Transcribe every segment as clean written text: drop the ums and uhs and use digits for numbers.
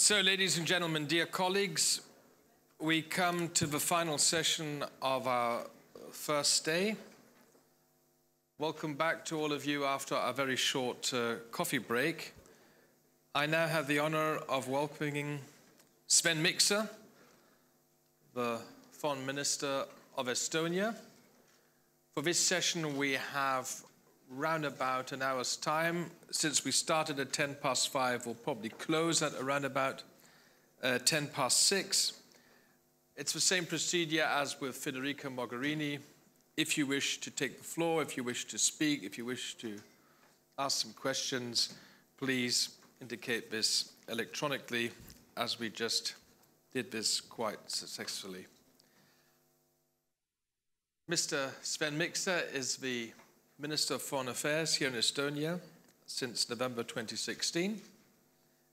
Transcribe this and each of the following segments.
So, ladies and gentlemen, dear colleagues, we come to the final session of our first day. Welcome back to all of you after a very short coffee break. I now have the honor of welcoming Sven MIKSER, the Foreign Minister of Estonia. For this session, we have round about an hour's time. Since we started at 5:10, we'll probably close at around about 6:10. It's the same procedure as with Federica Mogherini. If you wish to take the floor, if you wish to speak, if you wish to ask some questions, please indicate this electronically, as we just did this quite successfully. Mr. Sven MIKSER is the Minister of Foreign Affairs here in Estonia since November 2016.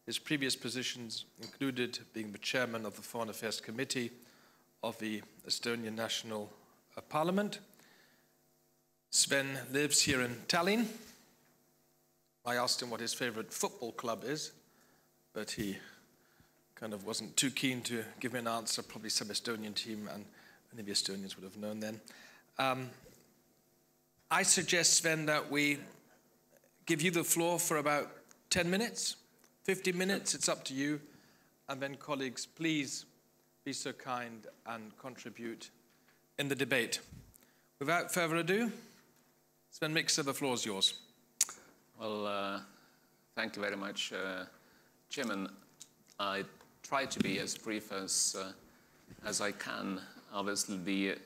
His previous positions included being the chairman of the Foreign Affairs Committee of the Estonian National Parliament. Sven lives here in Tallinn. I asked him what his favorite football club is, but he kind of wasn't too keen to give me an answer, probably some Estonian team, and any of the Estonians would have known then. I suggest, Sven, that we give you the floor for about 10 minutes, 15 minutes, it's up to you. And then, colleagues, please be so kind and contribute in the debate. Without further ado, Sven MIKSER, the floor is yours. Well, thank you very much, Chairman. I try to be as brief as I can. Obviously, the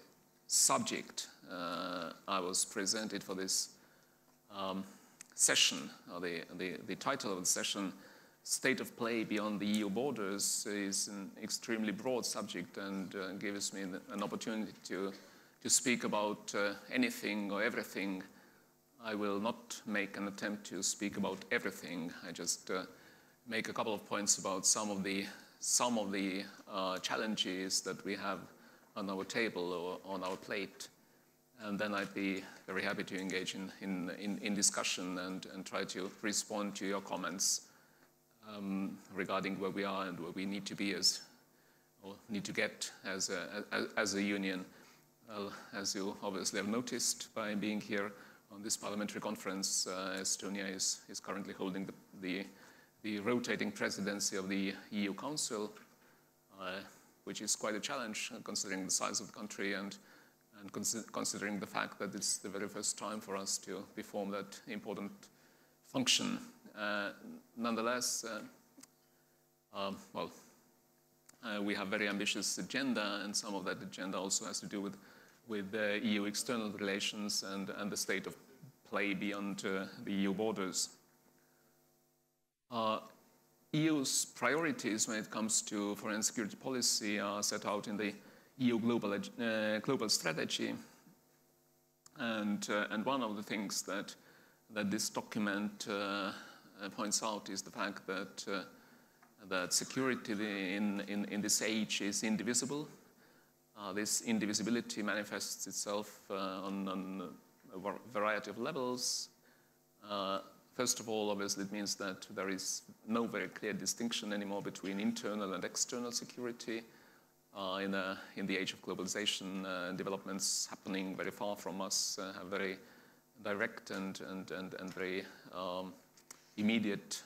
subject I was presented for this session, or the title of the session, State of Play Beyond the EU Borders, is an extremely broad subject and gives me an opportunity to speak about anything or everything. I will not make an attempt to speak about everything. I just make a couple of points about some of the challenges that we have on our table or on our plate. And then I'd be very happy to engage in discussion and try to respond to your comments regarding where we are and where we need to be or need to get as a union. Well, as you obviously have noticed by being here on this parliamentary conference, Estonia is currently holding the rotating presidency of the EU Council, which is quite a challenge considering the size of the country and considering the fact that it's the very first time for us to perform that important function. Nonetheless, we have very ambitious agenda, and some of that agenda also has to do with EU external relations and the state of play beyond the EU borders. EU's priorities when it comes to foreign and security policy are set out in the EU global strategy, and one of the things that this document points out is the fact that security in this age is indivisible. This indivisibility manifests itself on a variety of levels. First of all, obviously, it means that there is no very clear distinction anymore between internal and external security. In the age of globalization, developments happening very far from us have very direct and very immediate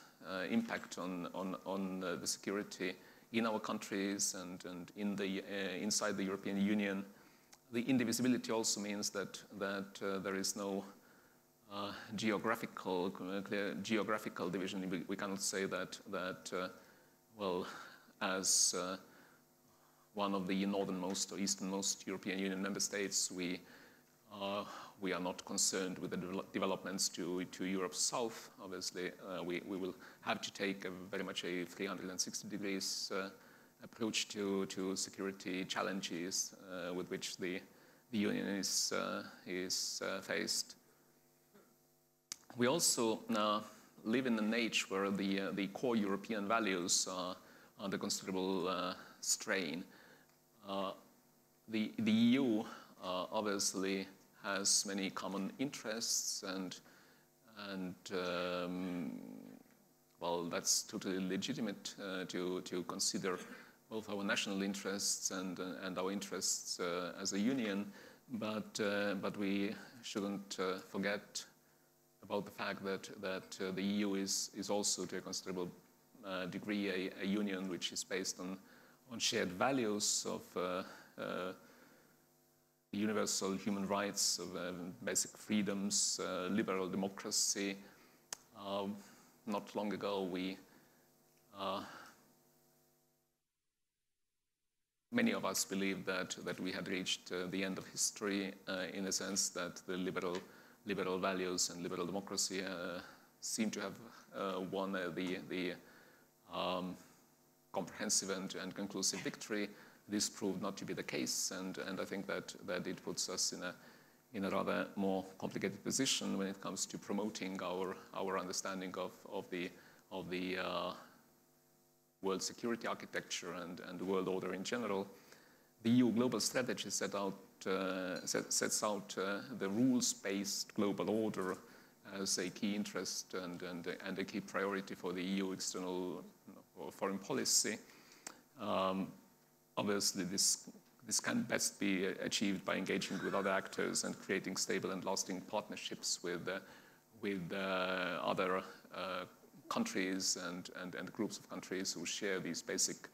impact on the security in our countries and inside the European Union. The indivisibility also means that there is no clear geographical division. We cannot say that as one of the northernmost or easternmost European Union member states, we are not concerned with the developments to Europe's south. Obviously, we will have to take very much a 360 degrees approach to security challenges with which the Union is faced. We also live in an age where the core European values are under considerable strain. The EU obviously has many common interests and well, that's totally legitimate to consider both our national interests and our interests as a union, but we shouldn't forget about the fact that the EU is also to a considerable degree a union which is based on shared values of universal human rights, of basic freedoms, liberal democracy. Not long ago, many of us believed that we had reached the end of history in the sense that the liberal values and liberal democracy seem to have won the comprehensive and conclusive victory. This proved not to be the case, and I think that it puts us in a rather more complicated position when it comes to promoting our understanding of the world security architecture and the world order in general. The EU global strategy sets out the rules-based global order as a key interest and a key priority for the EU external or foreign policy. Obviously, this can best be achieved by engaging with other actors and creating stable and lasting partnerships with other countries and groups of countries who share these basic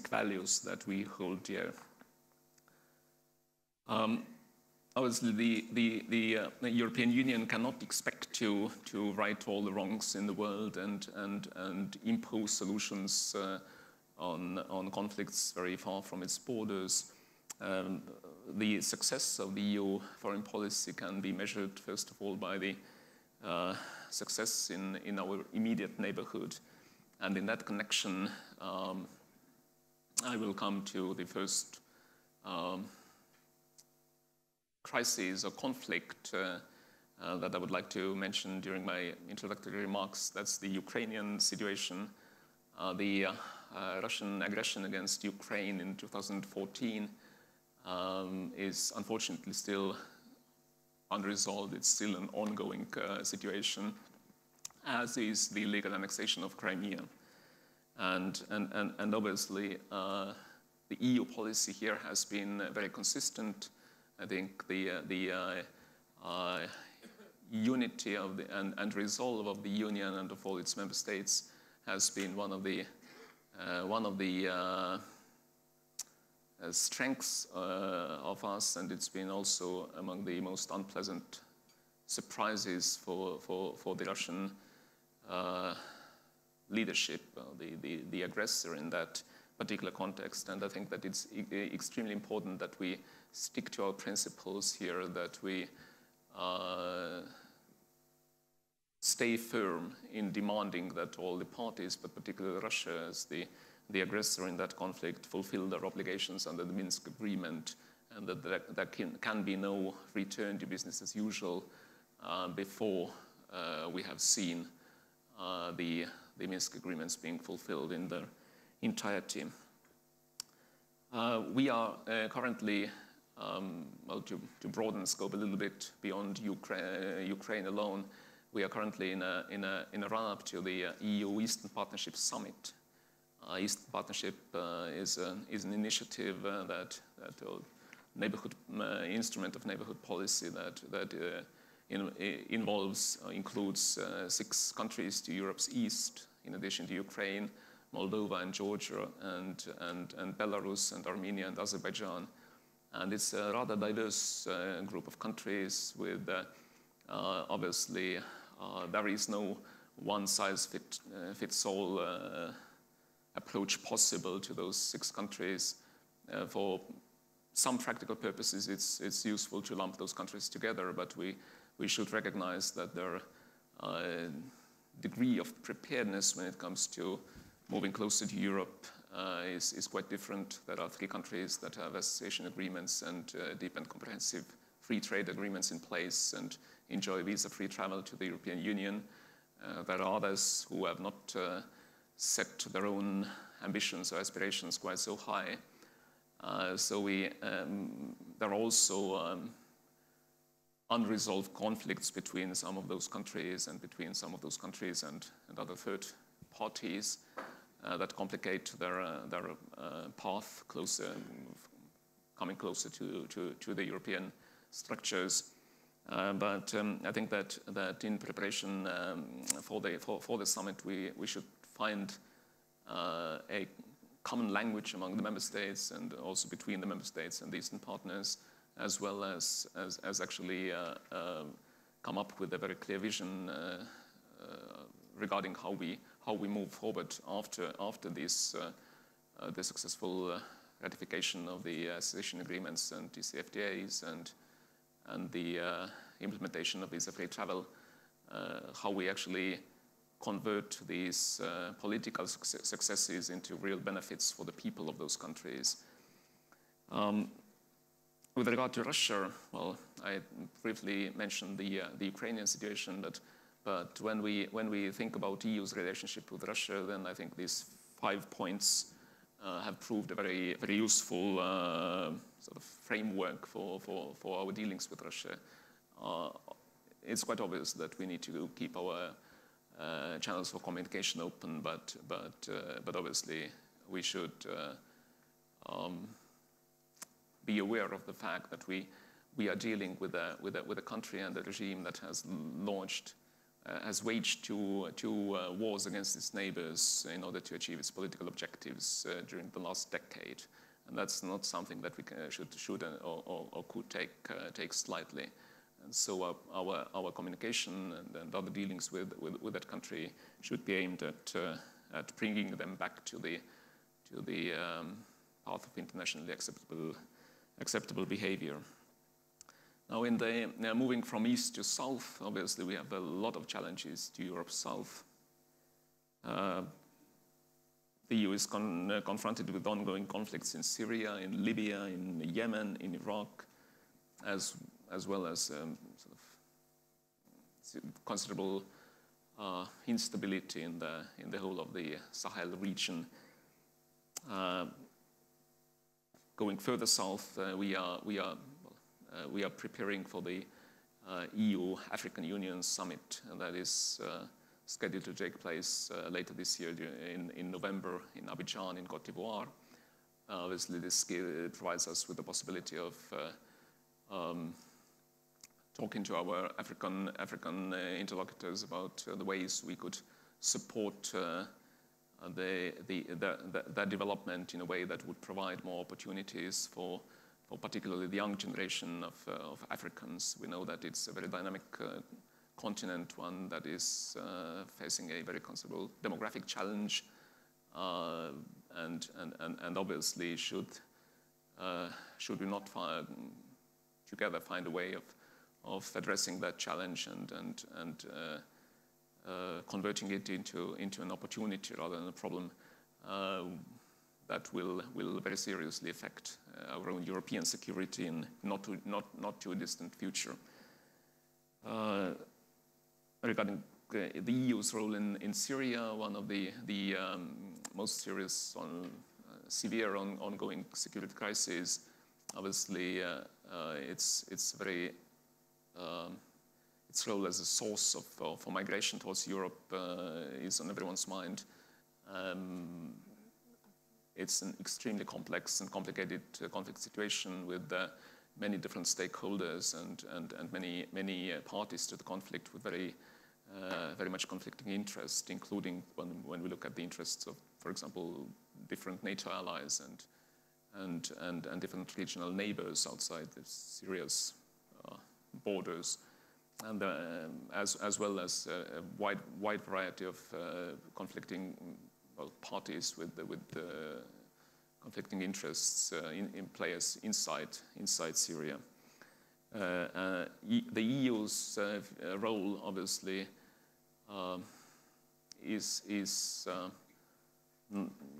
values that we hold dear. Obviously, the European Union cannot expect to right all the wrongs in the world and impose solutions on conflicts very far from its borders. The success of the EU foreign policy can be measured, first of all, by the success in our immediate neighborhood. And in that connection, I will come to the first crisis or conflict that I would like to mention during my introductory remarks. That's the Ukrainian situation. The Russian aggression against Ukraine in 2014 is unfortunately still unresolved. It's still an ongoing situation, as is the illegal annexation of Crimea. And obviously, the EU policy here has been very consistent. I think the unity of and resolve of the Union and of all its member states has been one of the strengths of us, and it's been also among the most unpleasant surprises for the Russian leadership, the aggressor in that particular context. And I think that it's extremely important that we stick to our principles here, that we stay firm in demanding that all the parties, but particularly Russia as the aggressor in that conflict, fulfill their obligations under the Minsk agreement, and that there can be no return to business as usual before we have seen the Minsk agreements being fulfilled in their entirety. We are currently, well, to broaden the scope a little bit beyond Ukraine alone, we are currently in a run-up to the EU Eastern Partnership Summit. Eastern Partnership is an initiative that neighborhood instrument of neighborhood policy that includes 6 countries to Europe's east, in addition to Ukraine, Moldova and Georgia and Belarus and Armenia and Azerbaijan. And it's a rather diverse group of countries with obviously there is no one-size-fits-all approach possible to those 6 countries. For some practical purposes, it's useful to lump those countries together, but we should recognize that their degree of preparedness when it comes to moving closer to Europe is quite different. There are 3 countries that have association agreements and deep and comprehensive free trade agreements in place and enjoy visa-free travel to the European Union. There are others who have not set their own ambitions or aspirations quite so high. So there are also unresolved conflicts between some of those countries and between some of those countries and other third parties that complicate their path closer, coming closer to the European structures. But I think that in preparation for the summit, we should find a common language among the member states and also between the member states and the Eastern partners, as well as actually come up with a very clear vision regarding how we move forward after this the successful ratification of the association agreements and DCFTAs and the implementation of visa-free travel, how we actually convert these political successes into real benefits for the people of those countries. With regard to Russia, well, I briefly mentioned the Ukrainian situation, but when we think about EU's relationship with Russia, then I think these 5 points have proved a very useful sort of framework for our dealings with Russia. It's quite obvious that we need to keep our channels for communication open, but obviously we should be aware of the fact that we are dealing with a country and a regime that has waged two wars against its neighbors in order to achieve its political objectives during the last decade, and that's not something that we should or could take slightly. And so our communication and other dealings with that country should be aimed at bringing them back to the path of internationally acceptable behavior. Now, moving from east to south, obviously we have a lot of challenges to Europe's south. The EU is confronted with ongoing conflicts in Syria, in Libya, in Yemen, in Iraq, as well as sort of considerable instability in the whole of the Sahel region. Going further south, we are preparing for the EU-African Union summit, and that is scheduled to take place later this year in November in Abidjan in Côte d'Ivoire. Obviously, this provides us with the possibility of talking to our African interlocutors about the ways we could support that development in a way that would provide more opportunities for particularly the young generation of Africans. We know that it's a very dynamic continent, one that is facing a very considerable demographic challenge, and obviously should we not together find a way of addressing that challenge and converting it into an opportunity rather than a problem that will very seriously affect our own European security in not too distant future. Regarding the EU's role in Syria, one of the most serious, severe ongoing security crises, obviously its role as a source for migration towards Europe is on everyone's mind. It's an extremely complex and complicated conflict situation with many different stakeholders and many parties to the conflict with very much conflicting interests, including when we look at the interests of, for example, different NATO allies and different regional neighbors outside Syria's borders, and as well as a wide variety of conflicting parties with conflicting interests in players inside Syria. The EU's role, obviously, is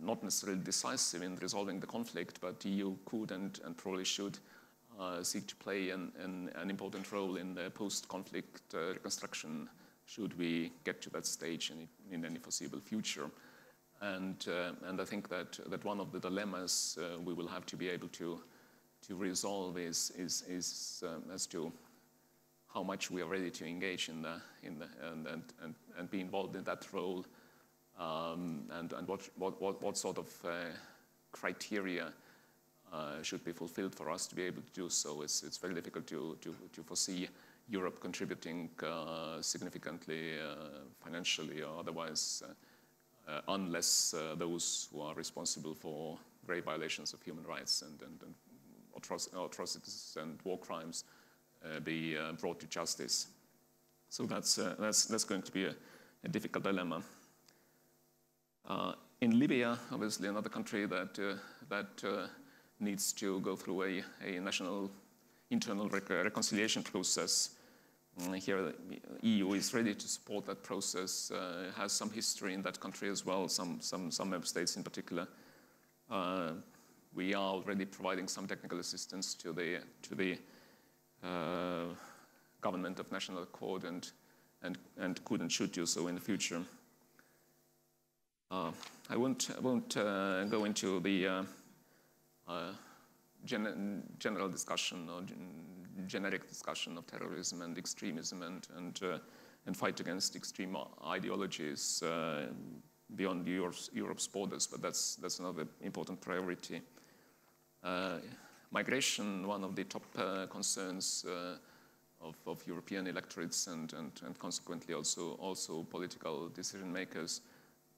not necessarily decisive in resolving the conflict, but the EU could and probably should seek to play an important role in the post-conflict reconstruction, should we get to that stage in any foreseeable future. And I think that one of the dilemmas we will have to be able to resolve is as to how much we are ready to engage and be involved in that role, and what sort of criteria should be fulfilled for us to be able to do so. It's very difficult to foresee Europe contributing significantly financially or otherwise, unless those who are responsible for grave violations of human rights and atrocities and war crimes be brought to justice. So that's going to be a difficult dilemma. In Libya, obviously another country that needs to go through a national internal reconciliation process. Here, the EU is ready to support that process. Has some history in that country as well. Some member states in particular. We are already providing some technical assistance to the government of national accord, and could and should do so in the future. I won't go into the general discussion or generic discussion of terrorism and extremism and fight against extreme ideologies beyond Europe's borders, but that's another important priority. Migration, one of the top concerns of European electorates and consequently also political decision makers,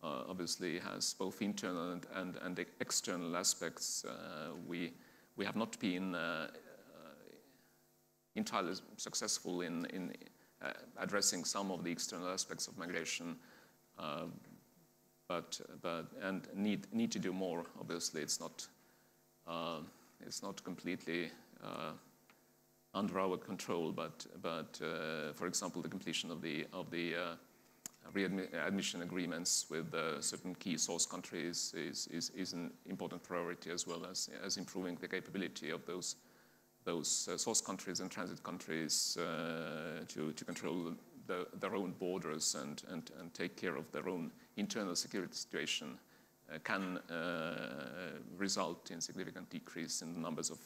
obviously has both internal and external aspects. We have not been entirely successful in addressing some of the external aspects of migration, but need to do more. Obviously, it's not completely under our control. But for example, the completion of the readmission agreements with certain key source countries is an important priority, as well as improving the capability of those source countries and transit countries to control their own borders and take care of their own internal security situation can result in significant decrease in the numbers of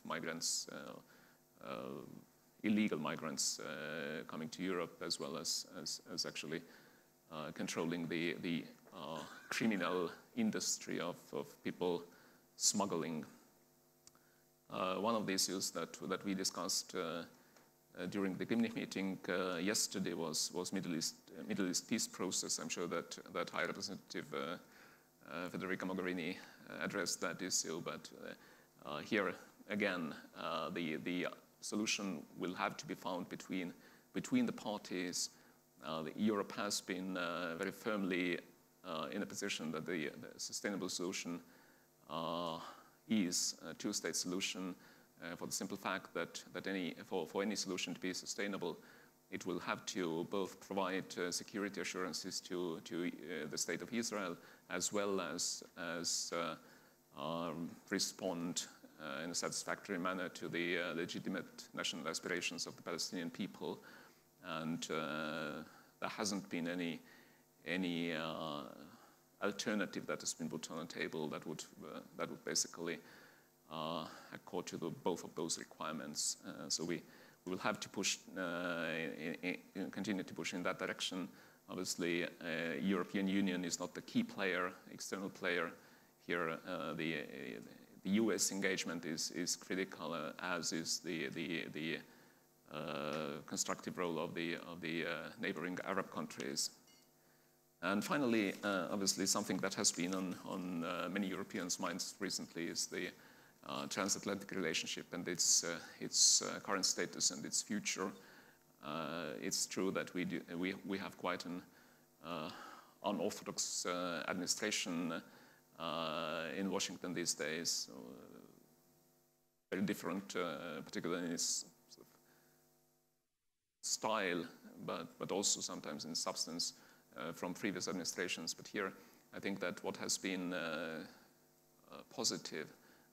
migrants, illegal migrants coming to Europe, as well as actually controlling the criminal industry of people smuggling. One of the issues that we discussed during the Gymnich meeting yesterday was Middle East peace process. I'm sure that High Representative Federica Mogherini addressed that issue, but here again the solution will have to be found between the parties. Europe has been very firmly in a position that the sustainable solution is a two-state solution, for the simple fact that for any solution to be sustainable, it will have to both provide security assurances to the state of Israel, as well as respond in a satisfactory manner to the legitimate national aspirations of the Palestinian people. And there hasn't been any alternative that has been put on the table that would basically accord to both of those requirements. So we will have to push, continue to push in that direction. Obviously, European Union is not the key player, external player here. The U.S. engagement is critical, as is the constructive role of the neighboring Arab countries. And finally, obviously, something that has been on many Europeans' minds recently is the Transatlantic Relationship and its current status and its future. It's true that we have quite an unorthodox administration in Washington these days, very different, particularly in its sort of style, but also sometimes in substance from previous administrations. But here, I think that what has been positive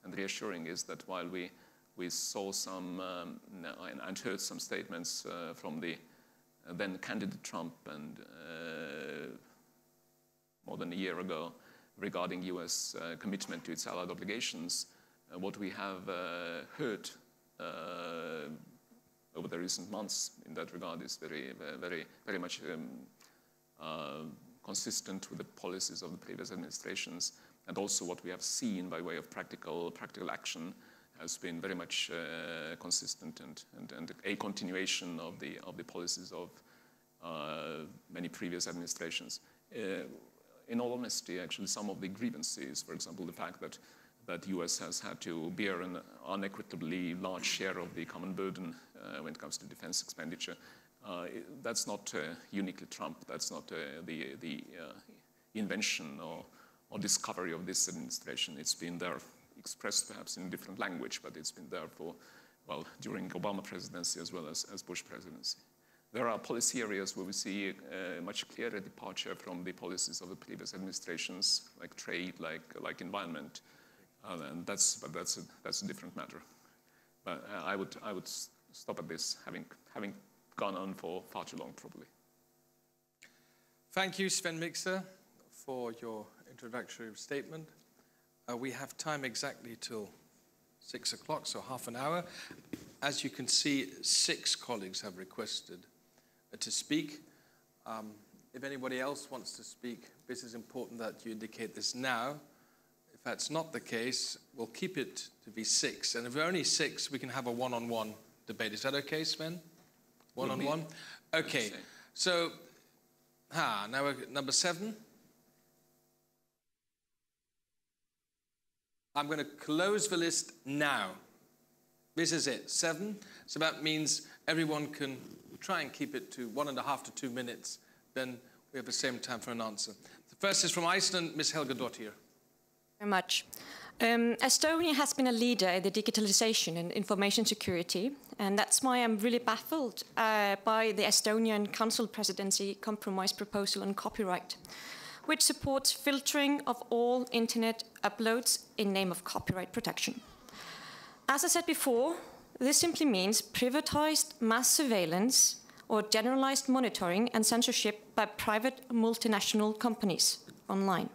and reassuring is that while we saw some and heard some statements from the then candidate Trump and more than a year ago regarding U.S. commitment to its allied obligations, what we have heard over the recent months in that regard is very much consistent with the policies of the previous administrations, and also what we have seen by way of practical action has been very much consistent and a continuation of the policies of many previous administrations. In all honesty, actually, some of the grievances, for example, the fact that the US has had to bear an unequitably large share of the common burden when it comes to defense expenditure, that's not uniquely Trump. That's not the invention or discovery of this administration. It's been there, expressed perhaps in a different language, but it's been there for, well, during Obama presidency as well as Bush presidency. There are policy areas where we see a much clearer departure from the policies of the previous administrations, like trade, like environment, and that's a different matter. But I would stop at this, having gone on for far too long, probably. Thank you, Sven MIKSER, for your introductory statement. We have time exactly till 6 o'clock, so half an hour. As you can see, 6 colleagues have requested to speak. If anybody else wants to speak, this is important that you indicate this now. If that's not the case, we'll keep it to be 6. And if we're only 6, we can have a one-on-one debate. Is that okay, Sven? One-on-one? Okay. So, now we're at number 7. I'm going to close the list now. This is it, 7. So that means everyone can try and keep it to 1.5 to 2 minutes. Then we have the same time for an answer. The first is from Iceland, Ms. Helga Dottir. Very much. Estonia has been a leader in the digitalization and information security, and that's why I'm really baffled by the Estonian Council Presidency compromise proposal on copyright, which supports filtering of all internet uploads in name of copyright protection. As I said before, this simply means privatized mass surveillance or generalized monitoring and censorship by private multinational companies online.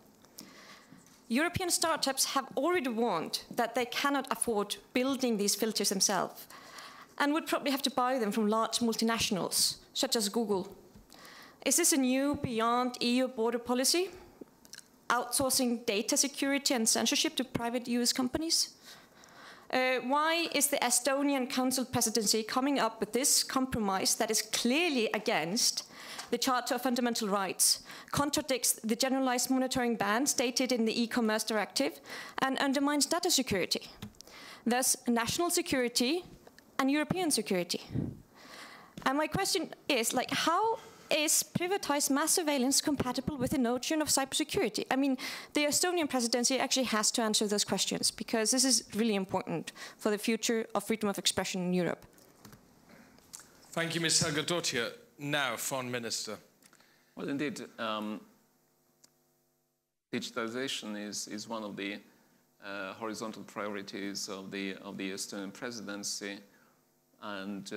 European startups have already warned that they cannot afford building these filters themselves and would probably have to buy them from large multinationals, such as Google. Is this a new beyond EU border policy? Outsourcing data security and censorship to private US companies? Why is the Estonian Council Presidency coming up with this compromise that is clearly against the Charter of Fundamental Rights, contradicts the generalized monitoring ban stated in the e-commerce directive, and undermines data security, thus national security and European security? And my question is, how is privatized mass surveillance compatible with the notion of cybersecurity? I mean, the Estonian presidency actually has to answer those questions, because this is really important for the future of freedom of expression in Europe. Thank you, Ms. Helga Dottir. Now, Foreign Minister. Well, indeed, digitalization is one of the horizontal priorities of the Estonian presidency, and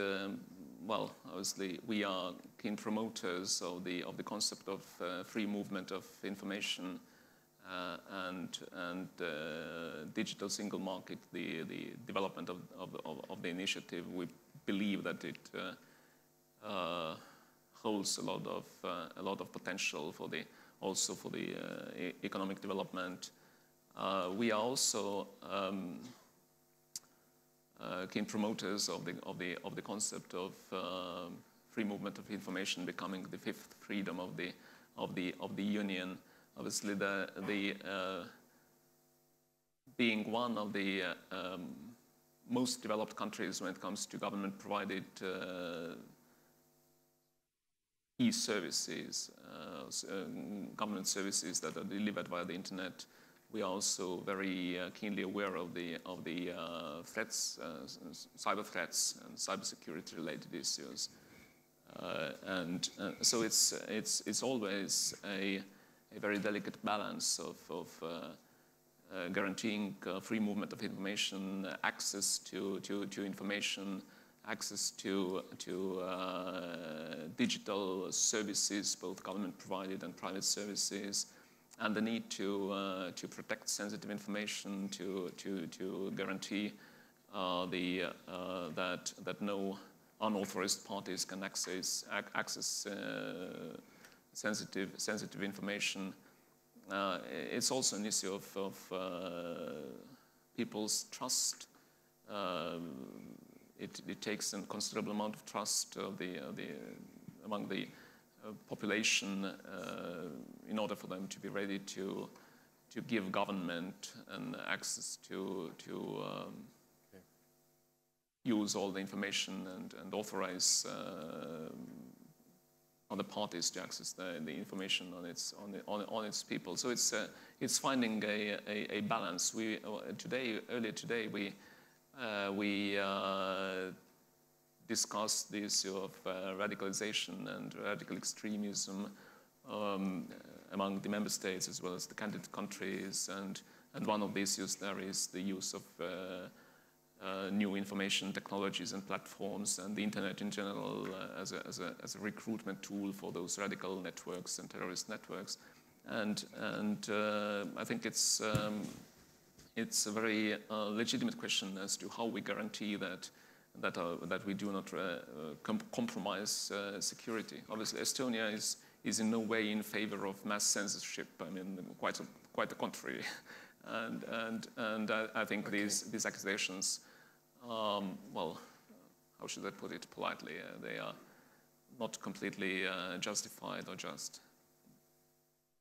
well, obviously, we are keen promoters of the concept of free movement of information and digital single market. The development of the initiative, we believe that it holds a lot of potential for the economic development. We are also keen promoters of the concept of free movement of information becoming the 5th freedom of the Union. Obviously, being one of the most developed countries when it comes to government-provided e-services, government services that are delivered via the internet. We are also very keenly aware of the threats, cyber threats, and cybersecurity-related issues, and so it's always a very delicate balance of guaranteeing free movement of information, access to information, access to digital services, both government-provided and private services, and the need to protect sensitive information, to guarantee that no unauthorized parties can access sensitive information. It's also an issue of people's trust. It takes a considerable amount of trust among the population in order for them to be ready to give government an access to use all the information and authorize other parties to access the information on its people. So it's finding a balance. Earlier today we discussed the issue of radicalization and radical extremism among the member states as well as the candidate countries, and one of the issues there is the use of new information technologies and platforms and the internet in general as a recruitment tool for those radical networks and terrorist networks, and I think it's a very legitimate question as to how we guarantee that we do not compromise security. Obviously, Estonia is in no way in favor of mass censorship. I mean, quite the contrary. And I think these accusations, well, how should I put it politely? They are not completely justified or just.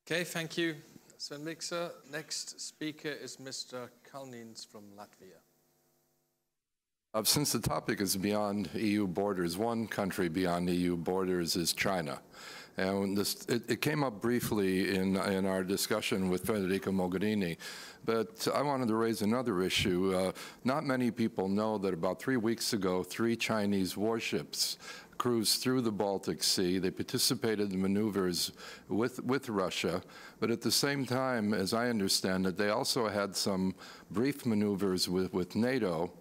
Okay, thank you, Sven MIKSER. Next speaker is Mr. Kalnins from Latvia. Since the topic is beyond EU borders, one country beyond EU borders is China. And it came up briefly in our discussion with Federica Mogherini, but I wanted to raise another issue. Not many people know that about 3 weeks ago, 3 Chinese warships cruised through the Baltic Sea. They participated in maneuvers with Russia, but at the same time, as I understand it, they also had some brief maneuvers with NATO.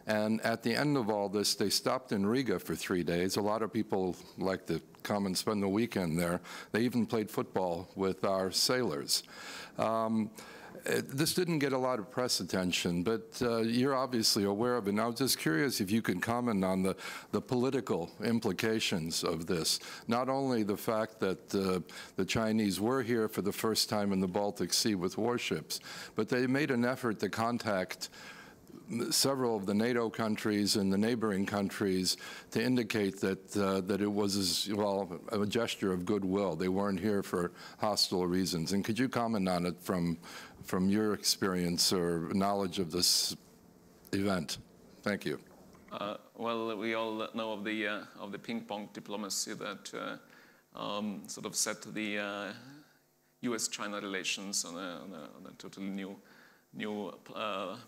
And at the end of all this, they stopped in Riga for 3 days. A lot of people like to come and spend the weekend there. They even played football with our sailors. This didn't get a lot of press attention, but you're obviously aware of it. And I was just curious if you could comment on the political implications of this. Not only the fact that the Chinese were here for the first time in the Baltic Sea with warships, but they made an effort to contact several of the NATO countries and the neighboring countries to indicate that it was, well, a gesture of goodwill. They weren't here for hostile reasons. And could you comment on it from your experience or knowledge of this event? Thank you. Well, we all know of the ping-pong diplomacy that sort of set the U.S.-China relations on a totally new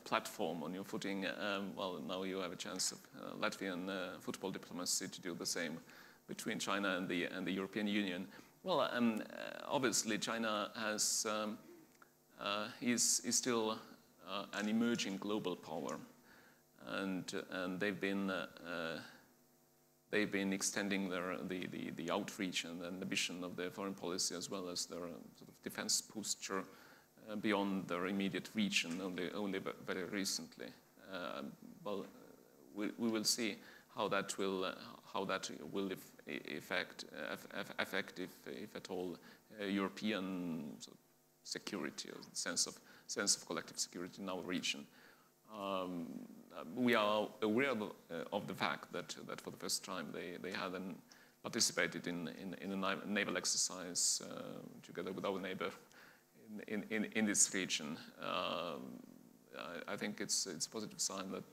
platform, on new footing. Well, now you have a chance of Latvian football diplomacy to do the same between China and the European Union. Well, obviously China is still an emerging global power, and they've been extending the outreach and the ambition of their foreign policy as well as their sort of defense posture beyond their immediate region only very recently. Well, we will see how that will affect, if at all, European sort of security or sense of collective security in our region. We are aware of the fact that for the first time they had participated in a naval exercise together with our neighbor in this region. I think it's a positive sign that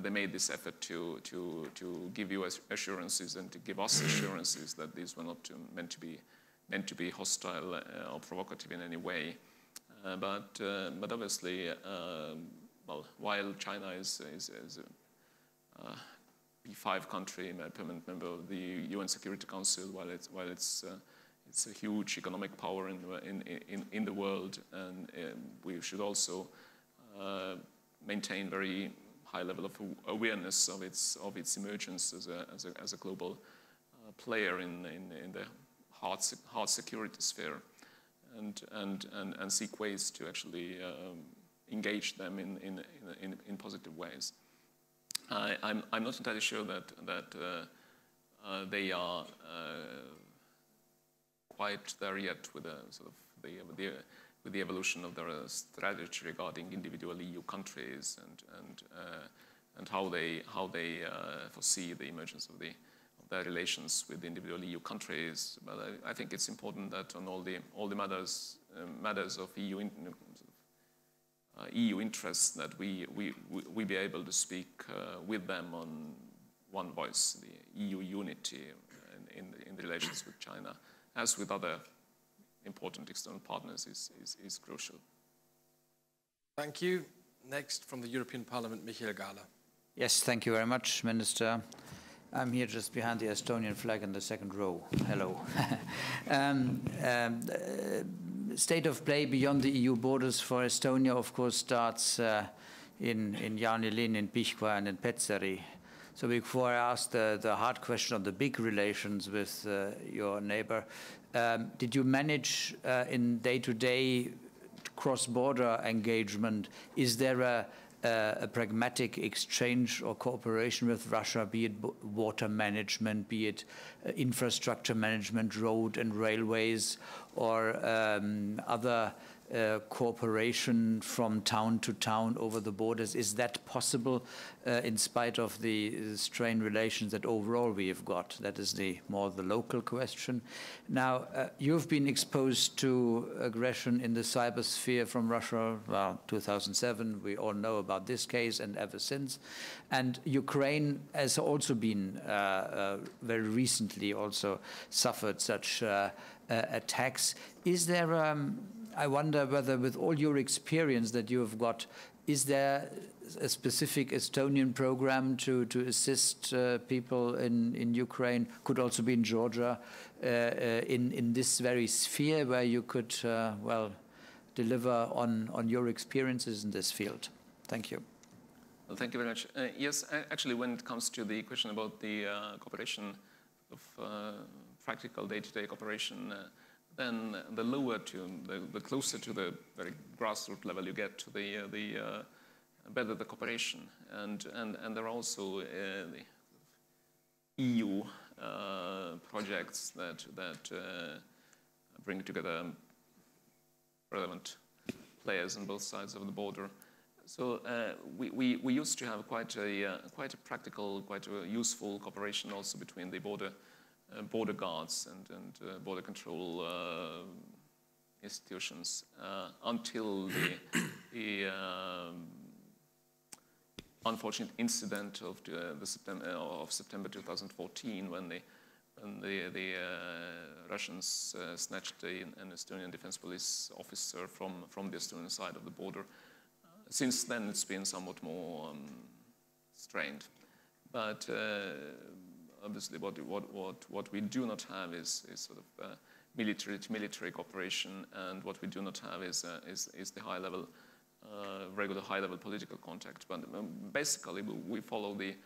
they made this effort to give you assurances and to give us assurances that these were not meant to be hostile or provocative in any way. But obviously, well, while China is a P5 country, a permanent member of the UN Security Council, while it's a huge economic power in the world, and we should also maintain very high level of awareness of its emergence as a global player in the hard security sphere, and seek ways to actually engage them in positive ways. I'm not entirely sure that they are quite there yet with the evolution of their strategy regarding individual EU countries and how they foresee the emergence of their relations with individual EU countries. But I think it's important that on all the matters of EU interests, that we be able to speak with them on one voice. The EU unity in the relations with China, as with other important external partners, is crucial. Thank you. Next, from the European Parliament, Michael Gahler. Yes, thank you very much, Minister. I'm here just behind the Estonian flag in the second row. Hello. State of play beyond the EU borders for Estonia, of course, starts in Jaanilinn, in Pihkva, and in Petseri. So before I ask the hard question on the big relations with your neighbor, did you manage in day-to-day cross-border engagement, is there a pragmatic exchange or cooperation with Russia, be it water management, be it infrastructure management, road and railways, or other cooperation from town to town over the borders? Is that possible in spite of the strained relations that overall we have got? That is more the local question. Now, you've been exposed to aggression in the cybersphere from Russia, well, 2007. We all know about this case, and ever since. And Ukraine has also been very recently also suffered such attacks. Is there I wonder whether, with all your experience that you have got, is there a specific Estonian program to assist people in Ukraine, could also be in Georgia, in this very sphere where you could, well, deliver on your experiences in this field? Thank you. Well, thank you very much. Yes, actually, when it comes to the question about the cooperation of practical day-to-day cooperation, then the closer to the very grassroots level you get, to the better the cooperation. And there are also the EU projects that bring together relevant players on both sides of the border. So we used to have quite a practical, quite a useful cooperation also between the border guards and border control institutions until the unfortunate incident of September 2014, when the Russians snatched an Estonian Defense Police officer from the Estonian side of the border. Since then, it's been somewhat more strained, but obviously, what we do not have is sort of military cooperation, and what we do not have is the high-level, regular high-level political contact. But basically, we follow the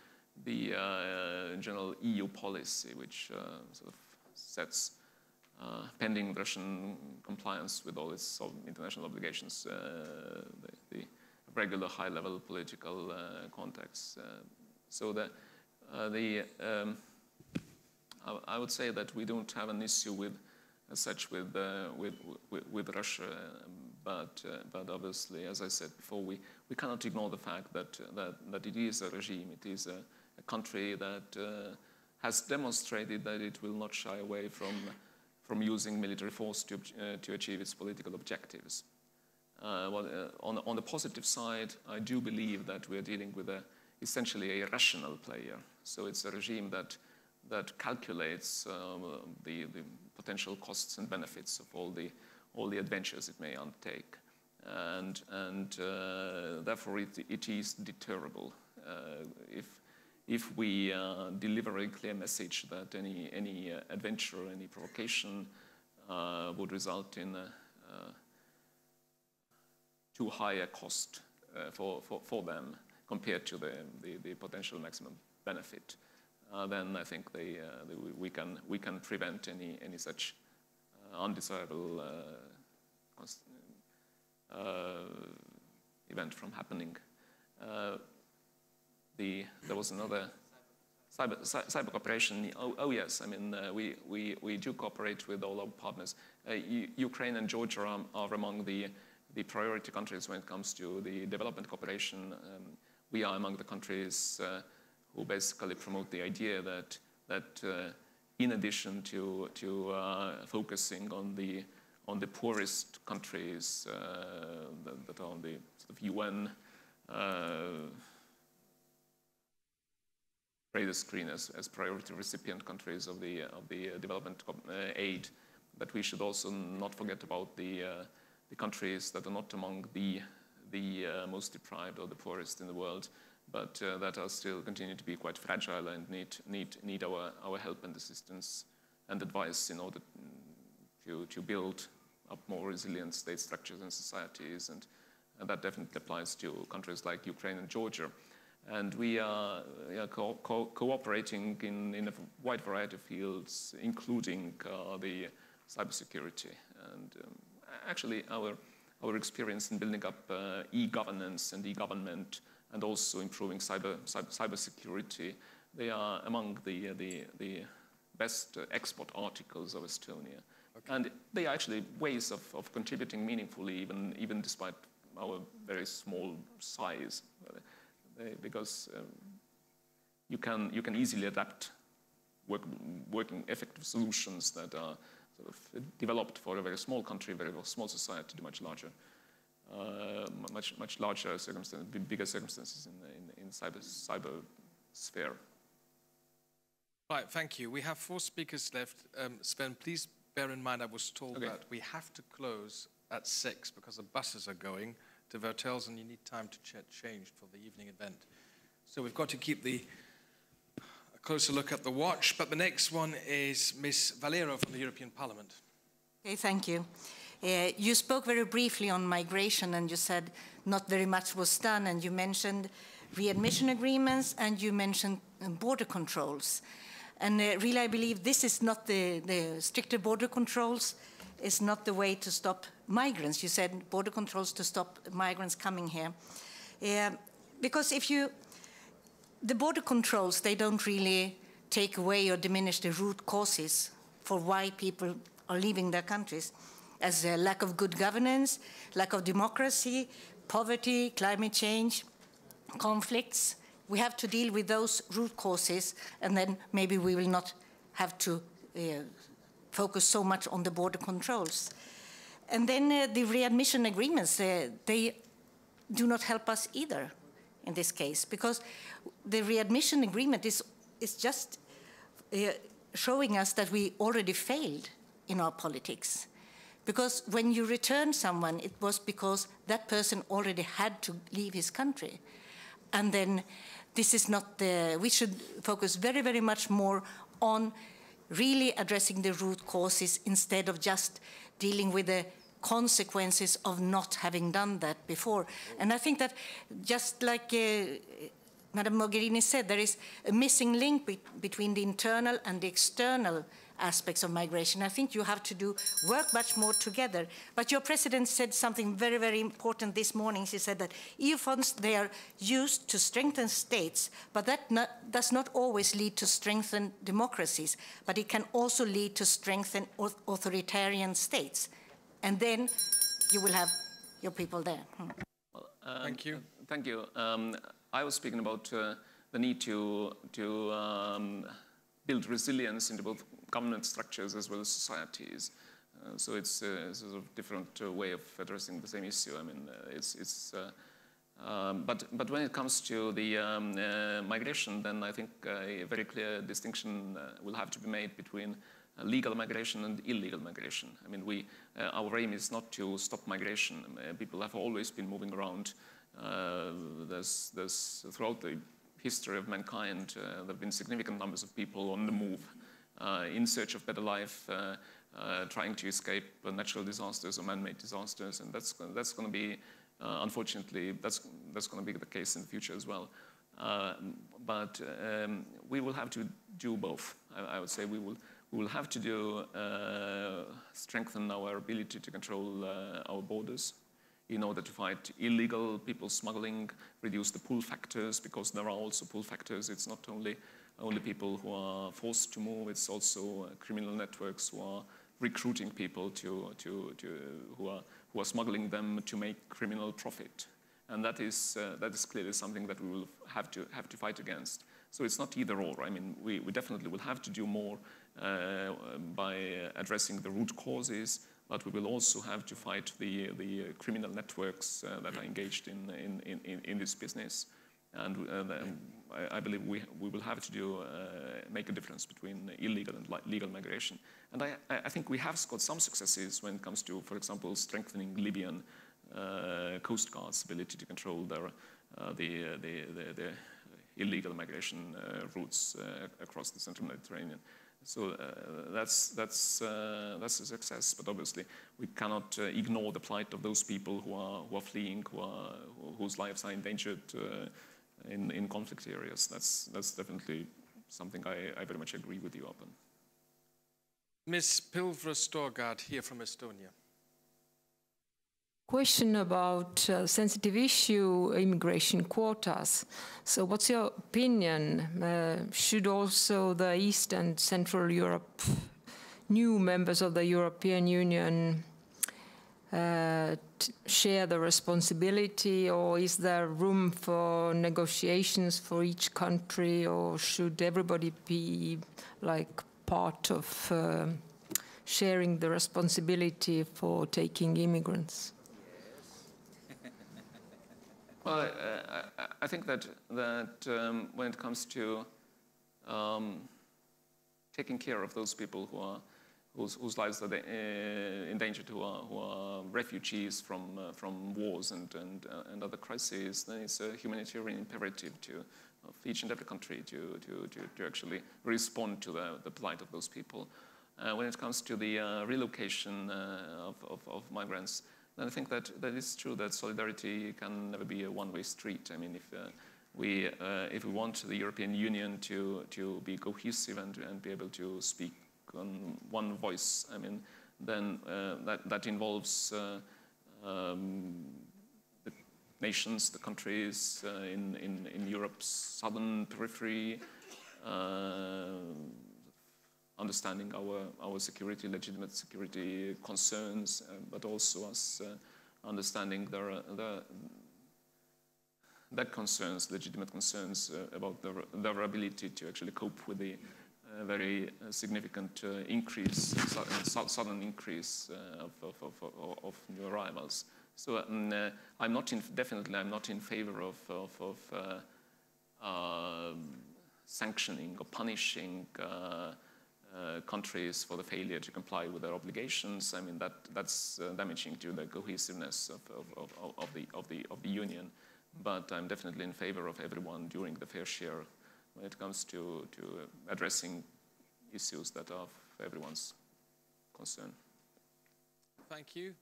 general EU policy, which sort of sets, pending Russian compliance with all its international obligations, the regular high-level political contacts. So that. I would say that we don't have an issue with Russia, but obviously, as I said before, we cannot ignore the fact that it is a regime, it is a country that has demonstrated that it will not shy away from using military force to achieve its political objectives. On the positive side, I do believe that we are dealing with essentially a rational player. So it's a regime that calculates the potential costs and benefits of all the adventures it may undertake, and therefore it is deterrable. If we deliver a clear message that any adventure, any provocation would result in too high a cost for them compared to the potential maximum benefit, then I think we can prevent any such undesirable event from happening. there was another cyber cooperation. Oh yes, I mean we do cooperate with all our partners. Ukraine and Georgia are among the priority countries when it comes to the development cooperation. We are among the countries who basically promote the idea that in addition to focusing on the poorest countries that are on the sort of UN radar screen as priority recipient countries of the development aid, that we should also not forget about the countries that are not among the most deprived or the poorest in the world, but that are still continue to be quite fragile and need our help and assistance and advice in order to build up more resilient state structures and societies, and that definitely applies to countries like Ukraine and Georgia. And we are cooperating in a wide variety of fields, including the cybersecurity. And actually, our experience in building up e-governance and e-government, and also improving cybersecurity, they are among the best export articles of Estonia. Okay. And they are actually ways of contributing meaningfully, even despite our very small size. Because you can easily adapt working effective solutions that are sort of developed for a very small country, very small society, to much larger circumstances, bigger circumstances in cyber sphere. Right, thank you. We have 4 speakers left. Sven, please bear in mind I was told that we have to close at 6 because the buses are going to the hotels and you need time to change for the evening event. So we've got to keep a closer look at the watch. But the next one is Ms. Valero from the European Parliament. Okay, thank you. You spoke very briefly on migration and you said not very much was done, and you mentioned readmission agreements and you mentioned border controls. And really I believe this is not the stricter border controls is not the way to stop migrants. You said border controls to stop migrants coming here. Because the border controls, they don't really take away or diminish the root causes for why people are leaving their countries, as a lack of good governance, lack of democracy, poverty, climate change, conflicts. We have to deal with those root causes, and then maybe we will not have to focus so much on the border controls. And then the readmission agreements, they do not help us either in this case, because the readmission agreement is just showing us that we already failed in our politics. Because when you return someone, it was because that person already had to leave his country. And then this is not we should focus very, very much more on really addressing the root causes instead of just dealing with the consequences of not having done that before. And I think that just like Madam Mogherini said, there is a missing link between the internal and the external aspects of migration. I think you have to work much more together. But your president said something very, very important this morning. She said that EU funds, they are used to strengthen states, but that does not always lead to strengthen democracies, but it can also lead to strengthen authoritarian states. And then you will have your people there. Well, thank you. Thank you. I was speaking about the need to build resilience into both government structures as well as societies. So it's a sort of different way of addressing the same issue. I mean, but when it comes to the migration, then I think a very clear distinction will have to be made between legal migration and illegal migration. I mean, our aim is not to stop migration. People have always been moving around. There's throughout the history of mankind, there have been significant numbers of people on the move, in search of better life, trying to escape natural disasters or man-made disasters, and that's going to be, unfortunately, that's going to be the case in the future as well. But we will have to do both. I would say we will have to strengthen our ability to control our borders in order to fight illegal people smuggling, reduce the pull factors, because there are also pull factors. It's not only people who are forced to move, it's also criminal networks who are recruiting people who are smuggling them to make criminal profit. And that is clearly something that we will have to fight against. So it's not either or. I mean, we definitely will have to do more by addressing the root causes, but we will also have to fight the criminal networks that are engaged in this business. And I believe we will have to make a difference between illegal and legal migration. And I think we have got some successes when it comes to, for example, strengthening Libyan Coast Guard's ability to control the illegal migration routes across the central Mediterranean. So that's a success, but obviously we cannot ignore the plight of those people who are fleeing, whose lives are endangered in conflict areas. That's definitely something I very much agree with you upon. Ms. Pilvra-Storgard here from Estonia. Question about sensitive issue, immigration quotas. So what's your opinion? Should also the East and Central Europe, new members of the European Union, share the responsibility, or is there room for negotiations for each country, or should everybody be like part of sharing the responsibility for taking immigrants? Well, I think that when it comes to taking care of those people whose lives are endangered, who are refugees from wars and other crises, then it's a humanitarian imperative of each and every country to actually respond to the plight of those people. When it comes to the relocation of migrants, then I think that it's true that solidarity can never be a one-way street. I mean, if we want the European Union to be cohesive and be able to speak on one voice, I mean, then that involves the nations, the countries in Europe's southern periphery, understanding our security, legitimate security concerns, but also us understanding legitimate concerns about their ability to actually cope with the very significant sudden increase of new arrivals. So I'm not in favor of sanctioning or punishing countries for the failure to comply with their obligations. I mean, that's damaging to the cohesiveness of the Union. But I'm definitely in favor of everyone doing the fair share when it comes to addressing issues that are of everyone's concern. Thank you.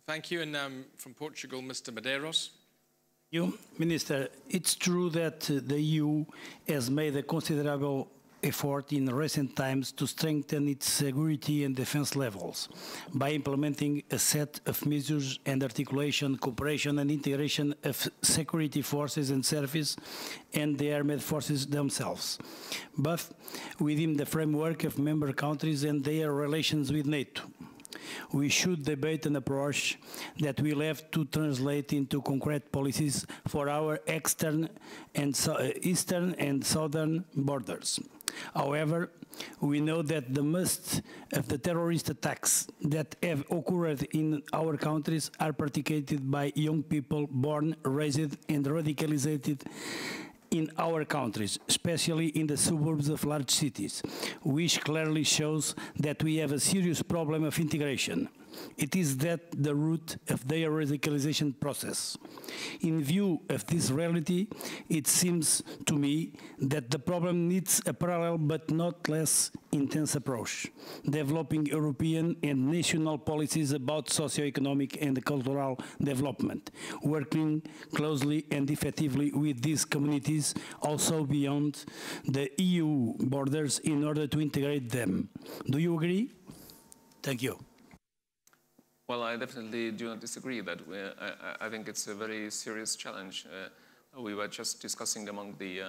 Thank you. And from Portugal, Mr. Medeiros. You, Minister, it's true that the EU has made a considerable effort in recent times to strengthen its security and defense levels by implementing a set of measures and articulation, cooperation and integration of security forces and service and the armed forces themselves, but within the framework of member countries and their relations with NATO. We should debate an approach that will have to translate into concrete policies for our eastern and southern borders. However, we know that most of the terrorist attacks that have occurred in our countries are perpetrated by young people born, raised, and radicalized in our countries, especially in the suburbs of large cities, which clearly shows that we have a serious problem of integration. It is that the root of their radicalization process. In view of this reality, it seems to me that the problem needs a parallel but not less intense approach, developing European and national policies about socio-economic and cultural development, working closely and effectively with these communities also beyond the EU borders in order to integrate them. Do you agree? Thank you. Well, I definitely do not disagree that I think it's a very serious challenge. We were just discussing among the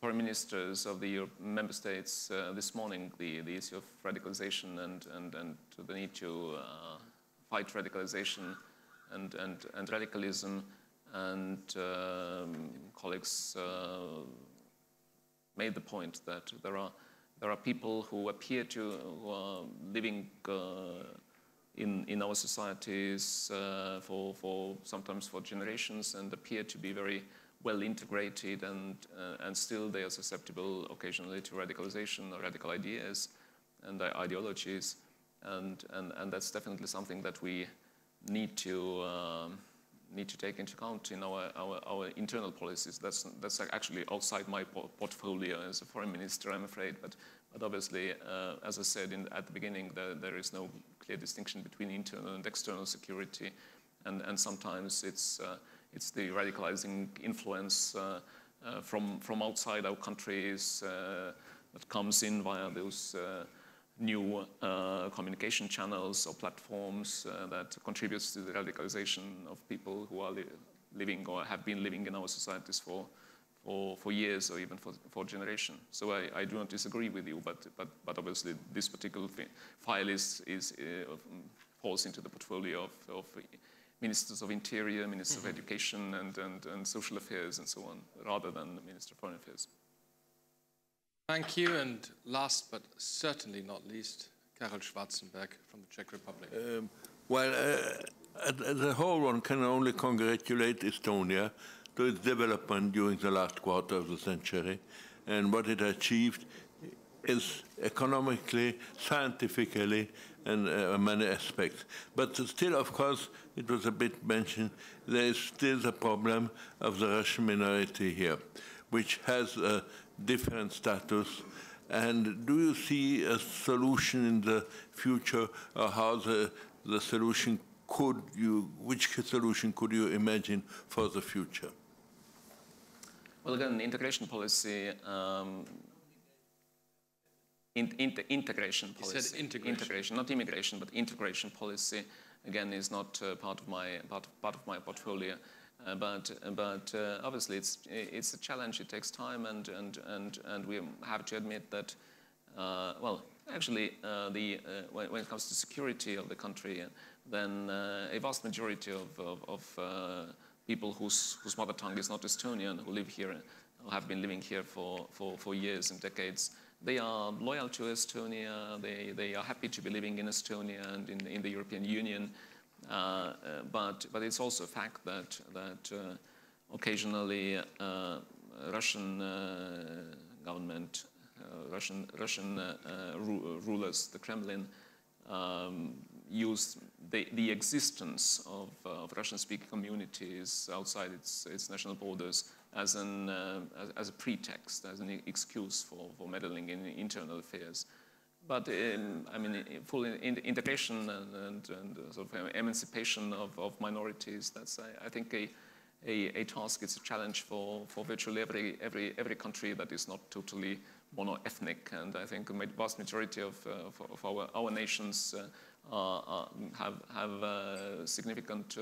foreign ministers of the member states this morning the issue of radicalization and the need to fight radicalization and radicalism. And colleagues made the point that there are people who appear who are living in our societies sometimes for generations and appear to be very well integrated, and still they are susceptible occasionally to radicalization or radical ideas and ideologies, and that's definitely something that we need to take into account in our internal policies. That's actually outside my portfolio as a foreign minister, I'm afraid. But obviously, as I said at the beginning, there is no clear distinction between internal and external security, and sometimes it's the radicalizing influence from outside our countries that comes in via those new communication channels or platforms that contributes to the radicalization of people who are living or have been living in our societies for years or even for generations. So I do not disagree with you, but obviously this particular file falls into the portfolio of ministers of interior, ministers of education and social affairs and so on, rather than the Minister of Foreign Affairs. Thank you, and last but certainly not least, Karel Schwarzenberg from the Czech Republic. As a whole, one can only congratulate Estonia to its development during the last quarter of the century, and what it achieved is economically, scientifically, and many aspects. But still, of course, it was a bit mentioned, there is still the problem of the Russian minority here, which has a different status. And do you see a solution in the future, or how the solution which solution could you imagine for the future? Well, again, integration policy, integration policy. You said integration, not immigration, but integration policy. Again, is not part of my portfolio. But obviously, it's a challenge. It takes time, and we have to admit that. Well, actually, when it comes to security of the country, then a vast majority of people whose mother tongue is not Estonian, who live here, or have been living here for years and decades, they are loyal to Estonia. They are happy to be living in Estonia and in the European Union. But it's also a fact that occasionally Russian government, Russian rulers, the Kremlin, use the existence of Russian-speaking communities outside its national borders as a pretext, as an excuse for meddling in internal affairs. But I mean, full integration and sort of emancipation of minorities, that's, I think, a task. It's a challenge for virtually every country that is not totally mono-ethnic. And I think the vast majority of our nations have significant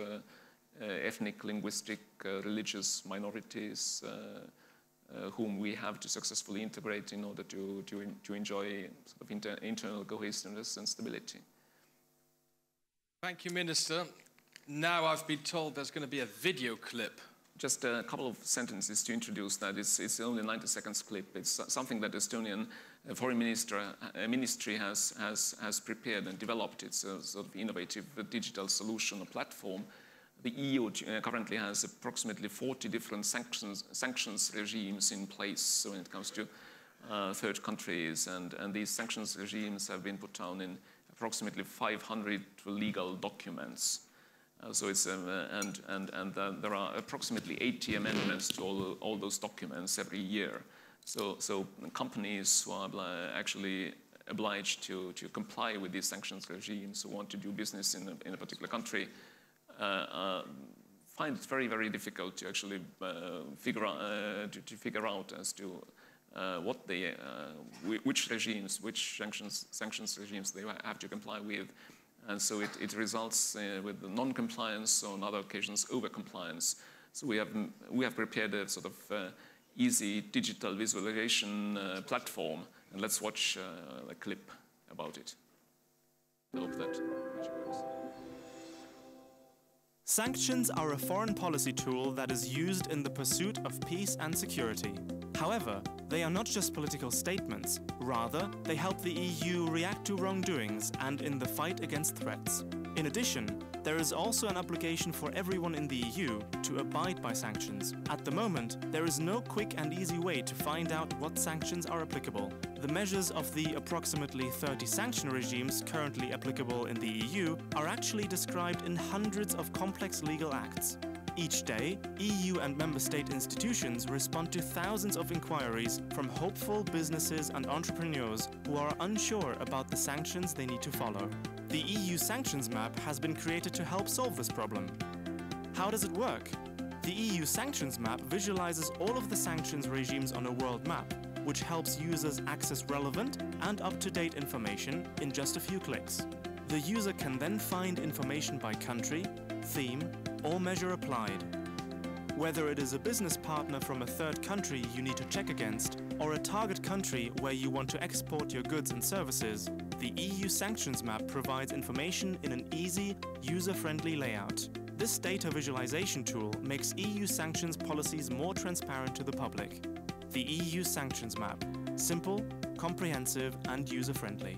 ethnic, linguistic, religious minorities whom we have to successfully integrate in order to enjoy sort of internal cohesiveness and stability. Thank you, Minister. Now I've been told there's going to be a video clip. Just a couple of sentences to introduce that. It's only a 90 seconds clip. It's something that Estonian Foreign Ministry has prepared and developed. It's a sort of innovative digital solution, a platform. The EU currently has approximately 40 different sanctions regimes in place when it comes to third countries, and these sanctions regimes have been put down in approximately 500 legal documents. So it's there are approximately 80 amendments to all those documents every year. So companies who are actually obliged to comply with these sanctions regimes, who want to do business in a particular country, find it very, very difficult to actually figure out as to which regimes, which sanctions regimes they have to comply with. And so it results with non-compliance, or on other occasions over-compliance. So we have prepared a sort of easy digital visualization platform, and let's watch a clip about it. I hope that works. Sanctions are a foreign policy tool that is used in the pursuit of peace and security. However, they are not just political statements. Rather, they help the EU react to wrongdoings and in the fight against threats. In addition, there is also an obligation for everyone in the EU to abide by sanctions. At the moment, there is no quick and easy way to find out what sanctions are applicable. The measures of the approximately 30 sanction regimes currently applicable in the EU are actually described in hundreds of complex legal acts. Each day, EU and member state institutions respond to thousands of inquiries from hopeful businesses and entrepreneurs who are unsure about the sanctions they need to follow. The EU Sanctions Map has been created to help solve this problem. How does it work? The EU Sanctions Map visualizes all of the sanctions regimes on a world map, which helps users access relevant and up-to-date information in just a few clicks. The user can then find information by country, theme, or measure applied. Whether it is a business partner from a third country you need to check against, or a target country where you want to export your goods and services, the EU Sanctions Map provides information in an easy, user-friendly layout. This data visualization tool makes EU sanctions policies more transparent to the public. The EU Sanctions Map. Simple, comprehensive, and user-friendly.